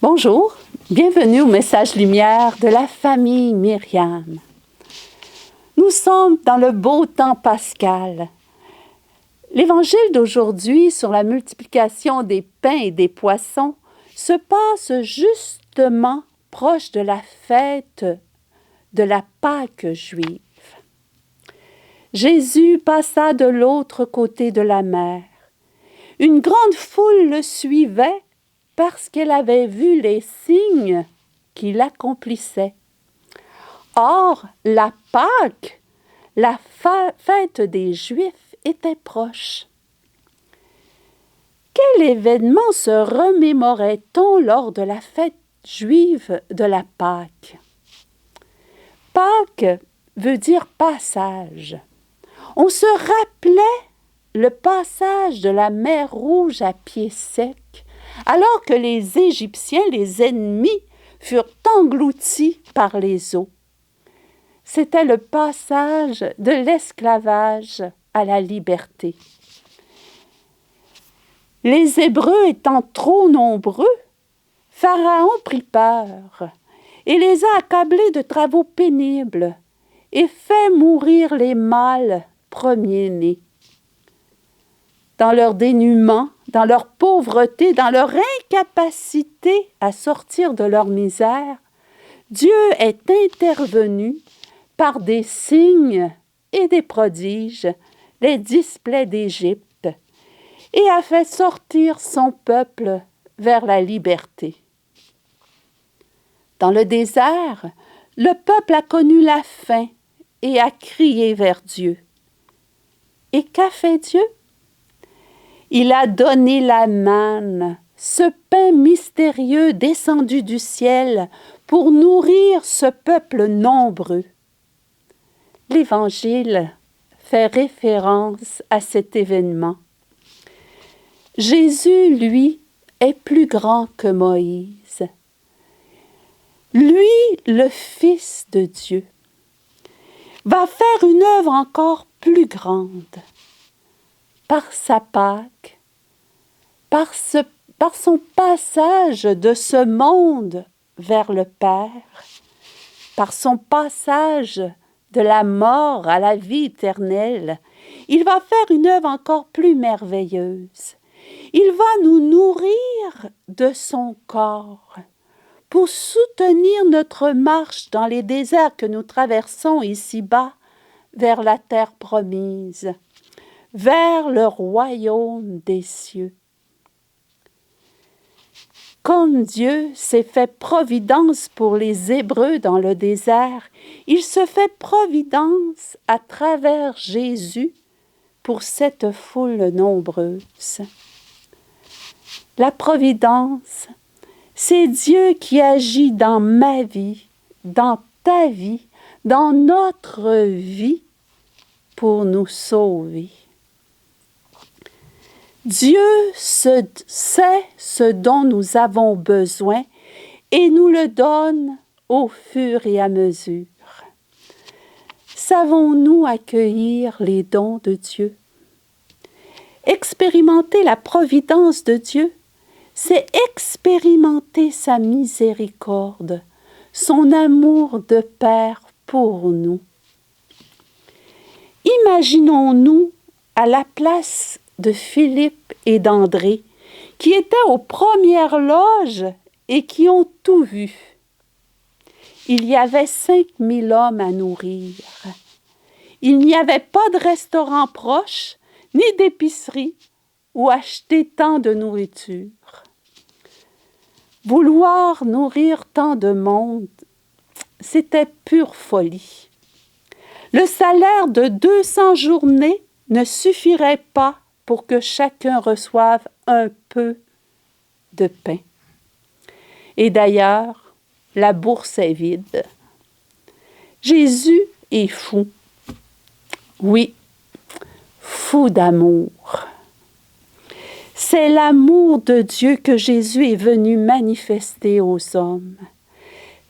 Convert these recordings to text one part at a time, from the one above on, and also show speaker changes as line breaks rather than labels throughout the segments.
Bonjour, bienvenue au message lumière de la famille Myriam. Nous sommes dans le beau temps pascal. L'évangile d'aujourd'hui sur la multiplication des pains et des poissons se passe justement proche de la fête de la Pâque juive. Jésus passa de l'autre côté de la mer. Une grande foule le suivait parce qu'elle avait vu les signes qu'il accomplissait. Or, la Pâque, la fête des Juifs, était proche. Quel événement se remémorait-on lors de la fête juive de la Pâque? Pâque veut dire passage. On se rappelait le passage de la mer Rouge à pied sec, alors que les Égyptiens, les ennemis, furent engloutis par les eaux. C'était le passage de l'esclavage à la liberté. Les Hébreux étant trop nombreux, Pharaon prit peur et les a accablés de travaux pénibles et fait mourir les mâles premiers-nés. Dans leur dénuement, dans leur pauvreté, dans leur incapacité à sortir de leur misère, Dieu est intervenu par des signes et des prodiges, les 10 plaies d'Égypte, et a fait sortir son peuple vers la liberté. Dans le désert, le peuple a connu la faim et a crié vers Dieu. Et qu'a fait Dieu? Il a donné la manne, ce pain mystérieux descendu du ciel pour nourrir ce peuple nombreux. L'Évangile fait référence à cet événement. Jésus, lui, est plus grand que Moïse. Lui, le Fils de Dieu, va faire une œuvre encore plus grande. Par sa Pâque, par son passage de ce monde vers le Père, par son passage de la mort à la vie éternelle, il va faire une œuvre encore plus merveilleuse. Il va nous nourrir de son corps pour soutenir notre marche dans les déserts que nous traversons ici-bas vers la terre promise, vers le royaume des cieux. Comme Dieu s'est fait providence pour les Hébreux dans le désert, il se fait providence à travers Jésus pour cette foule nombreuse. La providence, c'est Dieu qui agit dans ma vie, dans ta vie, dans notre vie pour nous sauver. Dieu sait ce dont nous avons besoin et nous le donne au fur et à mesure. Savons-nous accueillir les dons de Dieu? Expérimenter la providence de Dieu, c'est expérimenter sa miséricorde, son amour de Père pour nous. Imaginons-nous à la place de Philippe et d'André, qui étaient aux premières loges et qui ont tout vu. Il y avait 5000 hommes à nourrir. Il n'y avait pas de restaurant proche, ni d'épicerie où acheter tant de nourriture. Vouloir nourrir tant de monde, c'était pure folie. Le salaire de 200 journées ne suffirait pas pour que chacun reçoive un peu de pain. Et d'ailleurs, la bourse est vide. Jésus est fou. Oui, fou d'amour. C'est l'amour de Dieu que Jésus est venu manifester aux hommes.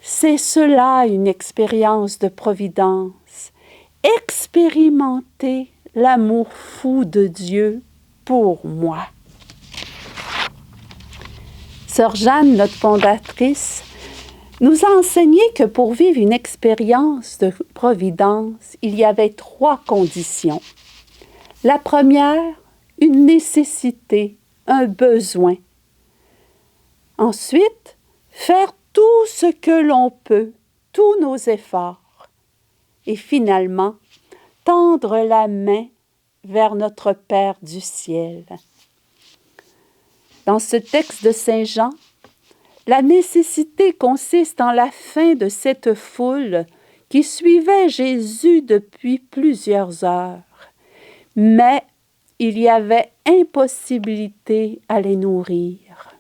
C'est cela une expérience de providence. Expérimenter l'amour fou de Dieu pour moi. Sœur Jeanne, notre fondatrice, nous a enseigné que pour vivre une expérience de providence, il y avait 3 conditions. La première, une nécessité, un besoin. Ensuite, faire tout ce que l'on peut, tous nos efforts. Et finalement, tendre la main vers notre Père du ciel. Dans ce texte de Saint Jean, la nécessité consiste en la fin de cette foule qui suivait Jésus depuis plusieurs heures. Mais il y avait impossibilité à les nourrir,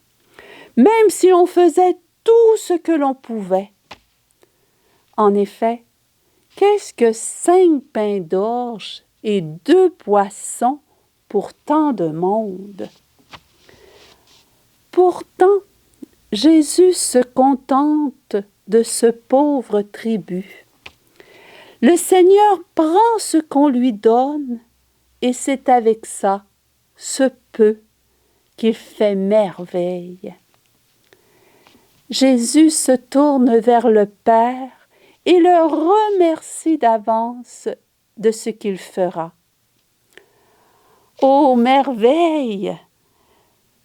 même si on faisait tout ce que l'on pouvait. En effet, qu'est-ce que 5 pains d'orge et 2 poissons pour tant de monde? Pourtant, Jésus se contente de ce pauvre tribut. Le Seigneur prend ce qu'on lui donne et c'est avec ça, ce peu, qu'il fait merveille. Jésus se tourne vers le Père et le remercie d'avance de ce qu'il fera. Ô merveille!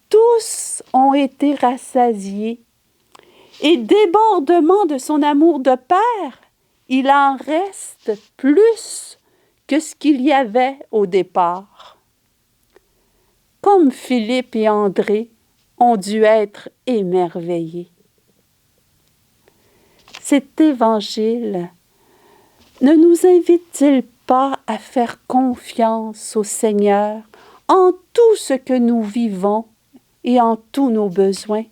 Tous ont été rassasiés et débordement de son amour de Père, il en reste plus que ce qu'il y avait au départ. Comme Philippe et André ont dû être émerveillés. Cet évangile ne nous invite-t-il pas à faire confiance au Seigneur en tout ce que nous vivons et en tous nos besoins?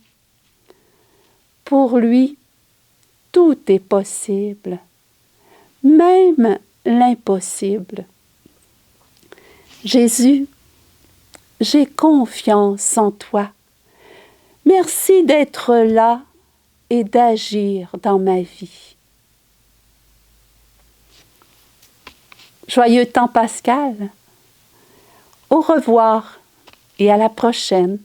Pour lui, tout est possible, même l'impossible. Jésus, j'ai confiance en toi. Merci d'être là et d'agir dans ma vie. Joyeux temps pascal. Au revoir et à la prochaine.